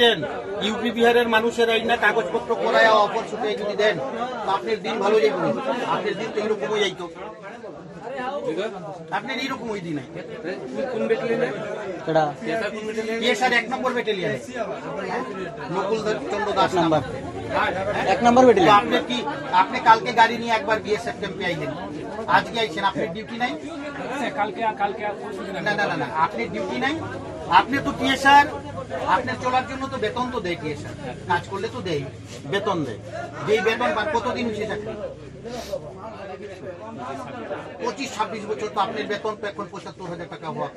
দেন, UP বিহারের মানুষের এই না কাগজপত্র করায় অপর ছুটে যদি দেন তো আপনার দিন ভালো যাইব, আপনার দিন তো এরকম হয়ে যাইতো, আপনার এইরকম ওই দিন কোন ব্যাটালিয়নে? পিএসআর 1 নম্বর ব্যাটালিয়নে নকুল চন্দ্র দাস নাম্বার 1 নম্বর ব্যাটালিয়ন। আপনি কি আপনি কালকে গাড়ি নিয়ে একবার বিএসএফ ক্যাম্পে আইলেন, আজকে আইছেন, আপনার ডিউটি নাই? না না না না, আপনার ডিউটি নাই, আপনি তো টিএসআর, আপনার চলার জন্য তো বেতন তো দেয় টিএসআর, কাজ করলে তো দেয়, বেতন দেয়, যেই বেতন পান কতদিন হচ্ছে চাকরি? 25-26 বছর, তো আপনার বেতন তো এখন 75,000 টাকা হওয়া,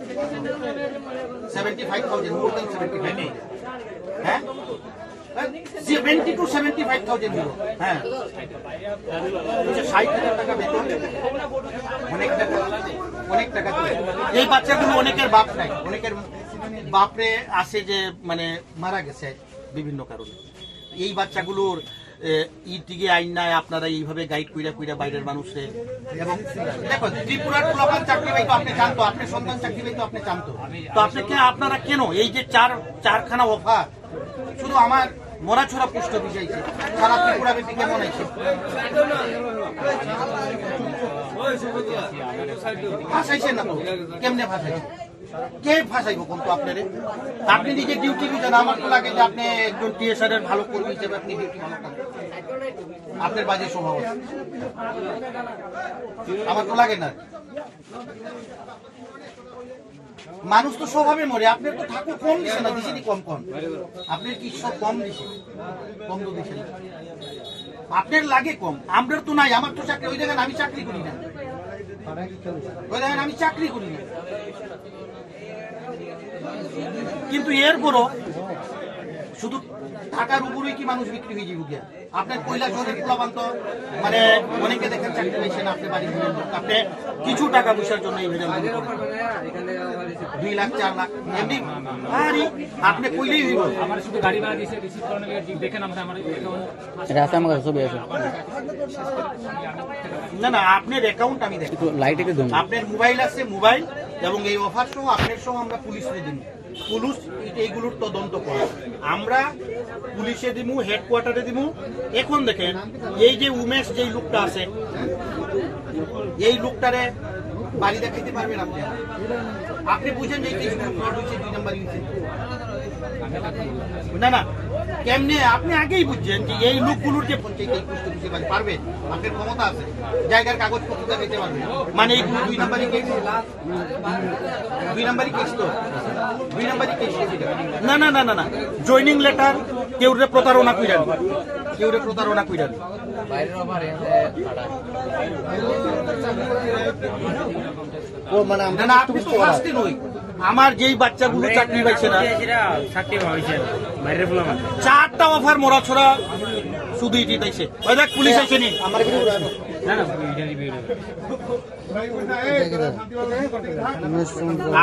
75,000, মোর দেন 75, হ্যাঁ 70 to 75,000 ইউরো, হ্যাঁ 60,000 টাকা বেতন, অনেক টাকা, অনেক টাকা। এই বাচ্চাগুলো অনেকের বাপ নাই, অনেকের বাপরে আসে যে মানে মারা গেছে বিভিন্ন কারণে, এই বাচ্চাগুলোর ইটিকে আইন নাই, আপনারা এইভাবে গাইড কইরা কইরা বাইরের মানুষে, এবং দেখো ত্রিপুরার পোলাপান চাকরি পাইতো আপনি জানতো, আপনার সন্তান চাকরি পাইতো আপনি জানতো, তো আপনারা কেন এই যে চারখানা অফার শুধু আমার মরাছড়া পুষ্ট বিষাইছে, সারা ত্রিপুরা ব্যাপী কেমন আছে? ফাঁসাইছেন না তো, কেমনে ফাঁসাইছে, কে ফাঁসাইব কোন তো আপনারে? আপনি নিজে ডিউটি বুঝেন, আমার তো লাগে যে আপনি একজন টিএসআর এর ভালো কর্মী হিসেবে আপনি ডিউটি ভালো করেন, আপনার বাজে স্বভাব আছে, আমার তো লাগে না। মানুষ তো স্বভাবে মরে, আপনার তো ঠাকুর কম দিছে না, দিছে কম কম, আপনার কি সব কম দিছে, কম তো দিছে না, আপনার লাগে কম, আমার তো নাই, আমার তো চাকরি, ওই দেখেন আমি চাকরি করি না, ওই দেখেন আমি চাকরি করি না, কিন্তু এরপরও শুধু টাকার উপরেই কি মানুষ বিক্রি হয়ে যাবে গিয়া? আপনার কয়লা শহরের প্লাবান্ত মানে অনেকে দেখেন চাকরি পাইছেন, আপনি বাড়ি আপনি কিছু টাকা পয়সার জন্য এই ভেজাল 2 লাখ 4 লাখ এমনি, আরে আপনি কইলেই হইব, আমার শুধু গাড়ি ভাড়া দিয়েছে, রিসিভ করানো দেখেন আমার এটা আছে আমার কাছে, ছবি আছে। না না, আপনার অ্যাকাউন্ট আমি দেখি, লাইট একটু দেন। আপনার মোবাইল আছে, মোবাইল এবং এই অফার সহ আপনার সহ আমরা পুলিশে দিই, পুলিশ এইগুলোর তদন্ত করে, আমরা পুলিশে দিমু, হেডকোয়ার্টারে দিমু। এখন দেখেন এই যে উমেশ যেই লোকটা আছে, এই লোকটারে বাড়ি দেখাইতে পারবেন আপনি? আপনি বুঝেন যে 2 নাম্বার ইউনিট, না না কেমনে আপনি আগেই বুঝছেন যে এই লোকগুলোর যে পঞ্চায়েত এই পুষ্ট বুঝতে পারবেন, আপনার ক্ষমতা আছে, জায়গার কাগজপত্র দেখাইতে পারবেন, মানে এই 2 নাম্বারই কেস, 2 নাম্বারই কেস, তো 2 নাম্বারই কেস। না না না না না, জয়নিং লেটার কেউরে প্রতারণা কইরান, কেউরে প্রতারণা কইরান, ও মানে না না, আপনি তো ফার্স্টে নই, আমার যেই বাচ্চাগুলো চাকরি পাইছে না, 4টা অফার মরা ছড়া শুধু ইটি পাইছে, ওই দেখ পুলিশ আইছে নি আমার,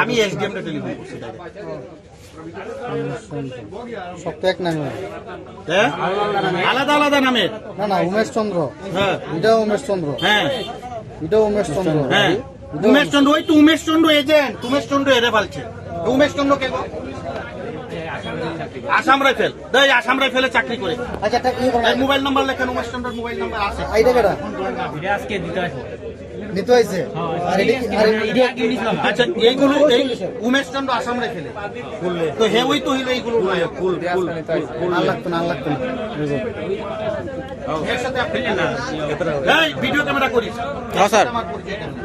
আমি এসডিএমটা টেলিফোন করছি, সব তো এক নামে, হ্যাঁ আলাদা আলাদা নামের, না না উমেশ চন্দ্র, হ্যাঁ এটা উমেশ চন্দ্র, হ্যাঁ এটা উমেশ চন্দ্র, হ্যাঁ উমেশ চন্দ্র, ওই তো উমেশ চন্দ্র এজেন্ট, উমেশ চন্দ্র এরে পালছে, উমেশ চন্দ্র কে গো? আসাম রাইফেল, দেই আসাম রাইফেলে চাকরি করে। আচ্ছা এটা কি করে? মোবাইল নাম্বার লেখেন, উমেশ চন্দ্রের মোবাইল নাম্বার আছে, আইডা কেডা এটা আজকে দিতে হয়, নিতে হইছে, আর আচ্ছা এইগুলো এই উমেশ চন্দ্র আসাম রাইফেলে, তো হে ওই তো হইলো এইগুলো ফুল ফুল আর লাগতো না, আর লাগতো না, এর সাথে আপনি না এই ভিডিও ক্যামেরা করিস, হ্যাঁ স্যার, আমার পরিচয় কেমন?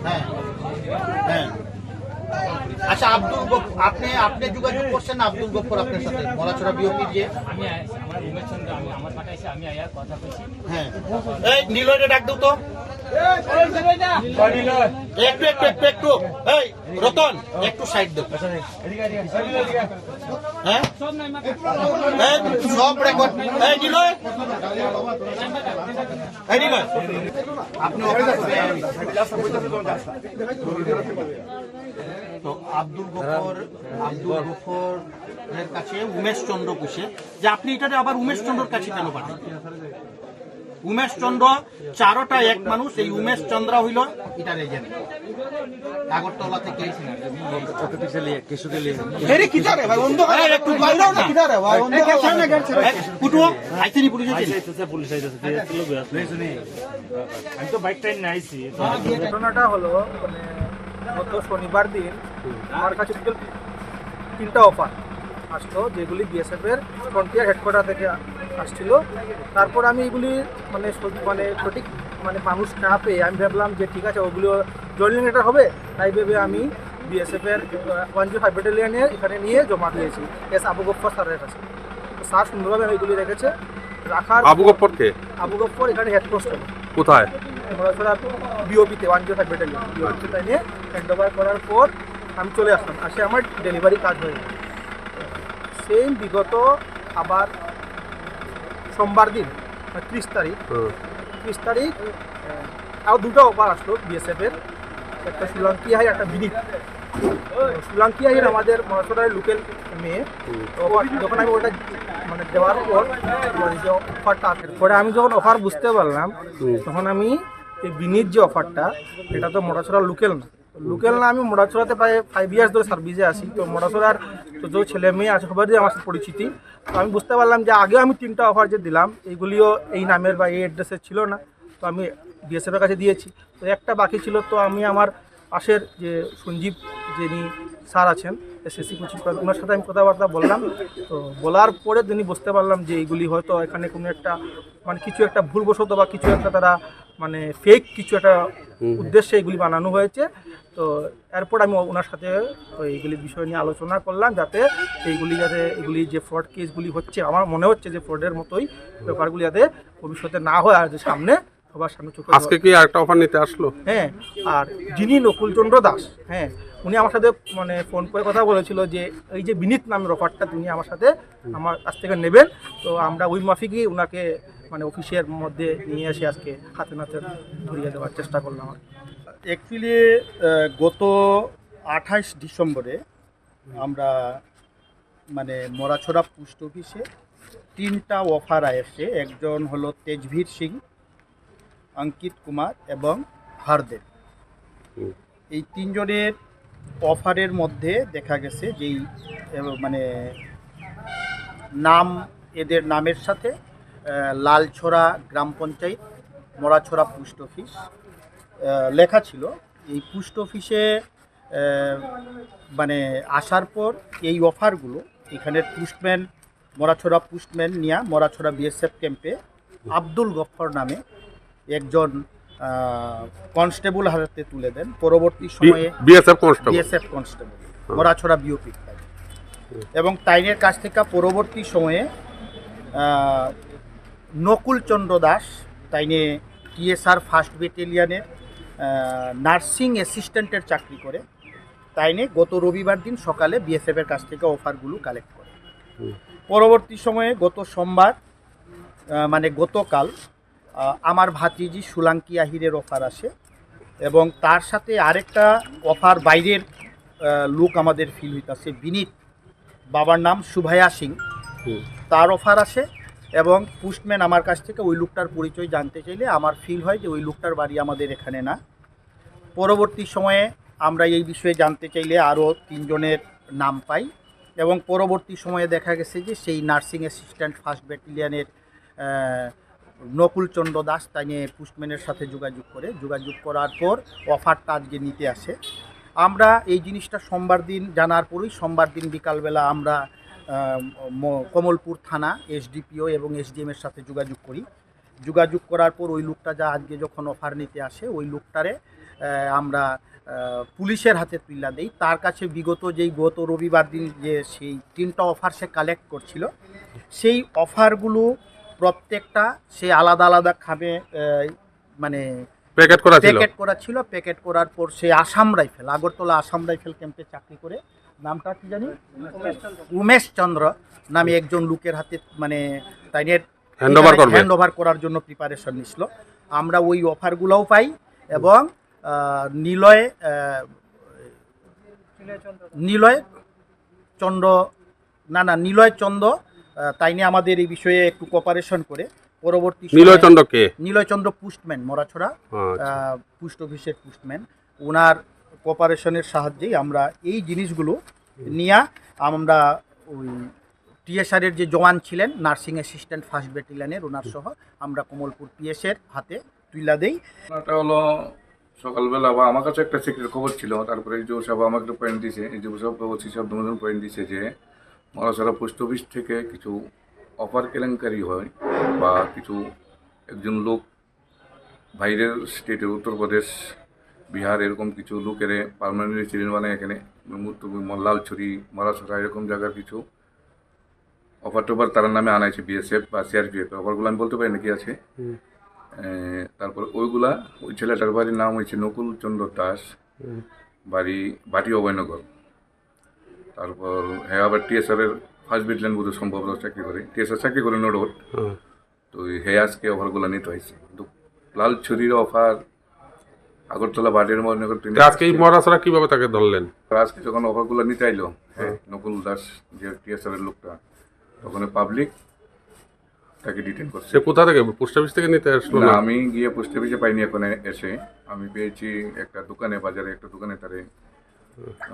হ্যাঁ হ্যাঁ, আচ্ছা আব্দুল আপনি যোগাযোগ করছেন আব্দুল গফর আপনার সাথে মরাছড়া বিওপি দিয়ে? আমি আমার উমেশ চন্দ্র, আমি আমার পাঠাইছি, আমি আয়া কথা কইছি। হ্যাঁ এই নিলয়টা ডাক দাও তো, একটু একটু একটু একটু, এই রতন একটু সাইড দাও, হ্যাঁ সব রেকর্ড, এই নিলয়, এই নিলয় আপনি তো আব্দুল গফরের কাছে উমেশ চন্দ্র কুশে যে আপনি এটাতে আবার উমেশ চন্দ্রর কাছে কেন পাঠান? উমেশ চন্দ্র চারোটা এক মানুষ। এই উমেশ চন্দ্র হইল এটার এজেন্ট আগরতলা থেকে আমি তো বাইক ট্রেন আইছি। ঘটনাটা হলো মানে গত শনিবার দিন আমার কাছে টোটাল 3টা অফার আসলো, যেগুলি বিএসএফ এর ফ্রন্টিয়ার হেডকোয়ার্টার থেকে আসছিল। তারপর আমি এগুলি মানে সঠিক মানে মানুষ না পেয়ে আমি ভাবলাম যে ঠিক আছে ওগুলো জয়েনিং লেটার হবে, তাই ভেবে আমি বিএসএফ এর 105 ব্যাটালিয়নের এখানে নিয়ে জমা দিয়েছি এস আবু গফফর স্যারের কাছে। তো স্যার সুন্দরভাবে এগুলি রেখেছে। রাখার আবু গফফর কে? আবু গফফর এখানে হেড কনস্টেবল কোথায়? বিওপিতে 105 ব্যাটালিয়ন বিওপিতে তাই নিয়ে হ্যান্ড ওভার করার পর আমি চলে আসলাম। আসে আমার ডেলিভারি কাজ হয়ে গেল। সেম বিগত আবার সোমবার দিন 30 তারিখ আরও 2টা অফার আসলো বিএসএফ এর, একটা শ্রীলঙ্কি হাই একটা বিনিত। শ্রীলঙ্কি হাইয়ের আমাদের মহাসড়ার লোকাল মেয়ে। তো যখন আমি ওটা মানে দেওয়ার পর যে অফারটা আসে পরে আমি যখন অফার বুঝতে পারলাম তখন আমি এই বিনিত যে অফারটা এটা তো মোটাছড়ার লোকাল না। আমি মোটাছড়াতে প্রায় 5 ইয়ার্স ধরে সার্ভিসে আছি। তো মোটাছড়ার তো যে ছেলে মেয়ে আছে সবার যে আমার সাথে পরিচিতি। তো আমি বুঝতে পারলাম যে আগেও আমি 3টা অফার যে দিলাম এইগুলিও এই নামের বা এই অ্যাড্রেসের ছিল না। তো আমি বিএসএফের কাছে দিয়েছি। তো একটা বাকি ছিল। তো আমি আমার পাশের যে সঞ্জীব যিনি স্যার আছেন এসএসসি কোচিং করেন ওনার সাথে আমি কথাবার্তা বললাম। তো বলার পরে তিনি বুঝতে পারলাম যে এইগুলি হয়তো এখানে কোনো একটা মানে কিছু একটা ভুলবশত বা কিছু একটা তারা মানে ফেক কিছু একটা উদ্দেশ্যে এগুলি বানানো হয়েছে। তো এরপর আমি ওনার সাথে এইগুলি বিষয় নিয়ে আলোচনা করলাম যাতে এগুলি যে ফ্রড কেসগুলি হচ্ছে আমার মনে হচ্ছে যে ফ্রডের মতোই ব্যাপারগুলি যাতে ভবিষ্যতে না হয় আর যে সামনে সবার সামনে চোখে। আজকে কি আরেকটা অফার নিতে আসলো? হ্যাঁ, আর যিনি নকুলচন্দ্র দাস, হ্যাঁ উনি আমার সাথে মানে ফোন করে কথা বলেছিল যে এই যে বিনীত নামের অফারটা তিনি আমার সাথে আমার কাছ থেকে নেবেন। তো আমরা ওই মাফিকই ওনাকে মানে অফিসের মধ্যে নিয়ে এসে আজকে হাতে নাতে ধরিয়ে দেওয়ার চেষ্টা করলাম। অ্যাকচুয়ালি গত 28 ডিসেম্বরে আমরা মানে মরাছড়া পোস্ট অফিসে 3টা অফার আসে। একজন হলো তেজভীর সিং, অঙ্কিত কুমার এবং হারদেব। এই 3 জনের অফারের মধ্যে দেখা গেছে যেই মানে নাম এদের নামের সাথে লালছড়া গ্রাম পঞ্চায়েত মরাছড়া পোস্ট অফিস লেখা ছিল। এই পোস্ট অফিসে মানে আসার পর এই অফারগুলো এখানের পোস্টম্যান মরাছড়া পোস্টম্যান নিয়ে মরাছড়া বিএসএফ ক্যাম্পে আব্দুল গফফর নামে একজন কনস্টেবল হাতে তুলে দেন। পরবর্তী সময়ে বিএসএফ কনস্টেবল মরাছড়া বিওপি এবং তাইনের কাছ থেকে পরবর্তী সময়ে নকুলচন্দ্র দাস তাইনে টিএসআর 1st ব্যাটালিয়নের নার্সিং অ্যাসিস্ট্যান্টের চাকরি করে। তাইনে গত রবিবার দিন সকালে বিএসএফের কাছ থেকে অফারগুলো কালেক্ট করে। পরবর্তী সময়ে গত সোমবার মানে গতকাল আমার ভাতিজি সুলাঙ্কি আহিরের অফার আসে এবং তার সাথে আরেকটা অফার বাইরের লোক আমাদের ফিল হইতাছে বিনীত, বাবার নাম সুভায়া সিং, তার অফার আসে এবং পোস্টম্যান আমার কাছ থেকে ওই লোকটার পরিচয় জানতে চাইলে আমার ফিল হয় যে ওই লোকটার বাড়ি আমাদের এখানে না। পরবর্তী সময়ে আমরা এই বিষয়ে জানতে চাইলে আরও 3 জনের নাম পাই এবং পরবর্তী সময়ে দেখা গেছে যে সেই নার্সিং অ্যাসিস্ট্যান্ট 1st ব্যাটালিয়নের নকুলচন্দ্র দাস তাই নিয়ে পোস্টম্যানের সাথে যোগাযোগ করার পর অফারটা আজকে নিতে আসে। আমরা এই জিনিসটা সোমবার দিন জানার পরই সোমবার দিন বিকালবেলা আমরা কমলপুর থানা এসডিপিও এবং এসডিএমের সাথে যোগাযোগ করার পর ওই লোকটা যা আজকে যখন অফার নিতে আসে ওই লোকটারে আমরা পুলিশের হাতে তুলে দেই। তার কাছে বিগত গত রবিবার দিন যে সেই 3টা অফার সে কালেক্ট করছিল সেই অফারগুলো প্রত্যেকটা সে আলাদা খাবে মানে প্যাকেট করা ছিল। প্যাকেট করার পর সে আসাম রাইফেল আগরতলা আসাম রাইফেল ক্যাম্পে চাকরি করে, নামটা কি জানি উমেশ চন্দ্র নামে একজন লোকের হাতে মানে তাইনের হ্যান্ড ওভার করার জন্য প্রিপারেশন নিছিল। আমরা ওই অফারগুলোও পাই এবং নিলয় চন্দ্র তাই নিয়ে আমাদের এই বিষয়ে একটু কোঅপারেশন করে পরবর্তী নিলয় চন্দ্র কে? নীলয়চন্দ্র পুস্টম্যান মরাছড়া আচ্ছা। পোস্ট অফিসের পুস্টম্যান, ওনার কোঅপারেশনের সাহায্যেই আমরা এই জিনিসগুলো নিয়ে আমরা ওই টিএসআরের যে জওয়ান ছিলেন নার্সিং অ্যাসিস্ট্যান্ট ফার্স্ট ব্যাটালিয়নের ওনার সহ আমরা কমলপুর পিএসের হাতে তুইলা দেই। ঘটনাটা হলো সকালবেলা বা আমার কাছে একটা সিক্রেট খবর ছিল, তারপরে এই যুব সভা আমাকে একটা পয়েন্ট দিয়েছে, এই যুব সভা ওসি সব দুজন পয়েন্ট দিয়েছে যে মরাসরা পোস্ট অফিস থেকে কিছু অফার কেলেঙ্কারি হয় বা কিছু একজন লোক বাইরের স্টেটের উত্তরপ্রদেশ বিহার এরকম কিছু লোকের পার্মানেন্ট রেসিডেন্ট বানায় এখানে লালছড়ি মরাসরা এরকম জায়গার কিছু অফার টফার তার নামে আনাইছে বিএসএফ বা সিআরপিএফ। অফারগুলো আমি বলতে পারি না কি আছে। তারপর ওইগুলা ওই ছেলেটার বাড়ির নাম হয়েছে নকুল চন্দ্র দাস, বাড়ি বাটি অভয়নগর। তারপর হ্যাঁ আবার টিএসআরের ফার্স্ট ব্যাটালিয়ন বোধ সম্ভবত চাকরি করে, টিএসআর চাকরি করে নোডোর। তো হ্যাঁ আজকে অফারগুলো নিতে হয়েছে, কিন্তু লাল ছুরির অফার আগরতলা বাটির মহানগর আজকে এই মরাছড়া কিভাবে তাকে ধরলেন? আজকে যখন অফারগুলো নিতে আইলো হ্যাঁ নকুল দাস যে টিএসআরের লোকটা, তখন পাবলিক তাকে ডিটেন করছে। সে কোথা থেকে, পোস্ট অফিস থেকে নিতে আসলো না, না? আমি গিয়ে পোস্ট অফিসে পাইনি, এখন এসে আমি পেয়েছি একটা দোকানে, বাজারে একটা দোকানে তারে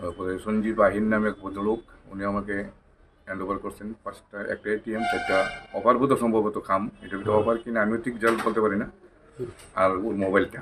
তারপরে সঞ্জীব আহির নামে এক ভদ্রলোক, উনি আমাকে হ্যান্ড ওভার করছেন একটা এটিএম, 4টা অফার বোধ সম্ভবত খাম, এটা অফার কিনা আমিও ঠিক জাল বলতে পারি না, আর ওর মোবাইলটা।